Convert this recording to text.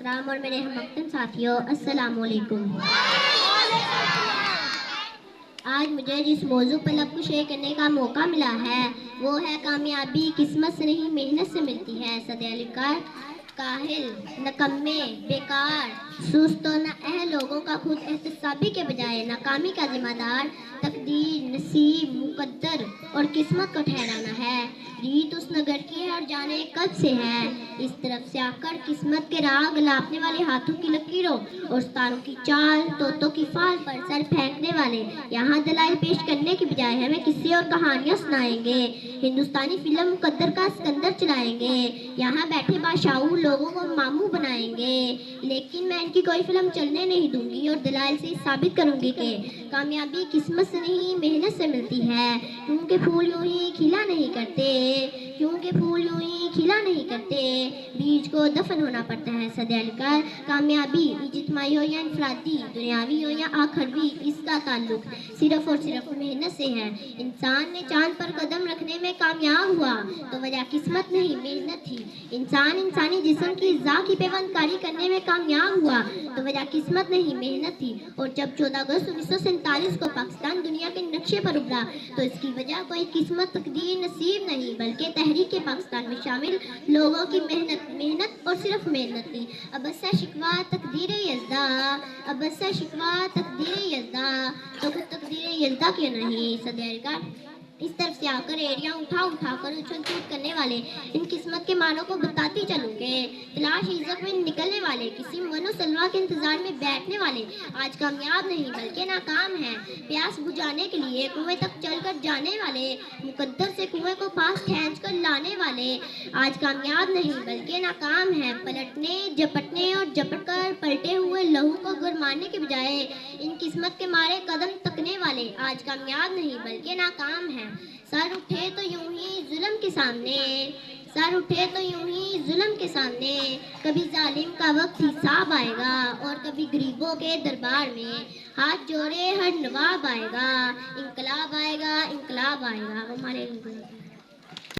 رام اور میرے ہم ساتھیوں، السلام علیکم۔ آج مجھے جس موضوع پر لب کشائی کرنے کا موقع ملا ہے وہ ہے کامیابی قسمت سے نہیں محنت سے ملتی ہے۔ سعد علی کاہل، نکمے، بیکار، سست و نااہل لوگوں کا خود احتسابی کے بجائے ناکامی کا ذمہ دار تقدیر، نصیب، مقدر اور قسمت کو ٹھہرانا ہے۔ ریت اس نگر کی ہے اور جانے کب سے ہے، اس طرف سے آ کر قسمت کے راگ لاپنے والے ہاتھوں کی لکیروں اور ستاروں کی چال، طوطوں کی فال پر سر پھینکنے والے یہاں دلائل پیش کرنے کی بجائے ہمیں قصے اور کہانیاں سنائیں گے۔ ہندوستانی فلم مقدر کا سکندر چلائیں گے، یہاں بیٹھے باشعور لوگوں کو ماموں بنائیں گے، لیکن میں ان کی کوئی فلم چلنے نہیں دوں گی اور دلائل سے ثابت کروں گی کہ کامیابی قسمت سے نہیں محنت سے ملتی ہے، کیونکہ پھول یوں ہی کھلا نہیں کرتے، کیونکہ پھول یوں ہی کھلا نہیں کرتے، بیج کو دفن ہونا پڑتا ہے۔ سعد علی کامیابی اجتماعی ہو یا انفرادی، دنیاوی ہو یا آخروی، اس کا تعلق صرف اور صرف محنت سے ہے۔ انسان نے چاند پر قدم رکھنے میں کامیاب ہوا تو وجہ قسمت نہیں محنت تھی۔ انسان انسانی جسم کی اعضاء کی پیوند کاری کرنے میں کامیاب ہوا تو وجہ قسمت نہیں محنت تھی۔ اور جب 14 اگست 1947 کو پاکستان دنیا کے نقشے پر ابھرا تو اس کی وجہ کوئی قسمت، تقدیر، نصیب نہیں بلکہ تحریک پاکستان میں شامل لوگوں کی محنت اور صرف محنت تھی۔ اب سے شکوہ تقدیر یزداں، اب سے شکوہ تقدیر یزداں، تو خود تقدیر یزداں کیوں نہیں؟ سعد علی اس طرف سے آ کر ایڑیاں اٹھا کر اچھل کود کرنے والے ان قسمت کے معنوں کو بتاتی چلوں گے۔ تلاش عزت میں نکلنے والے، کسی من و سلوہ کے انتظار میں بیٹھنے والے آج کامیاب نہیں بلکہ ناکام ہیں۔ پیاس بجھانے کے لیے کنویں تک چل کر جانے والے، مقدر سے کنویں کو پاس کھینچ کر لانے والے آج کامیاب نہیں بلکہ ناکام ہیں۔ پلٹنے، جھپٹنے اور جھپٹ کر پلٹے ہوئے لہو کو گرمانے کے بجائے ان قسمت کے مارے قدم تکنے والے آج کامیاب نہیں بلکہ ناکام ہیں۔ سر اٹھے تو یوں ہی ظلم کے سامنے، سر اٹھے تو یوں ہی ظلم کے سامنے، کبھی ظالم کا وقت حساب آئے گا اور کبھی غریبوں کے دربار میں ہاتھ جوڑے ہر نواب آئے گا، انقلاب آئے گا، انقلاب آئے گا۔ وہ ہمارے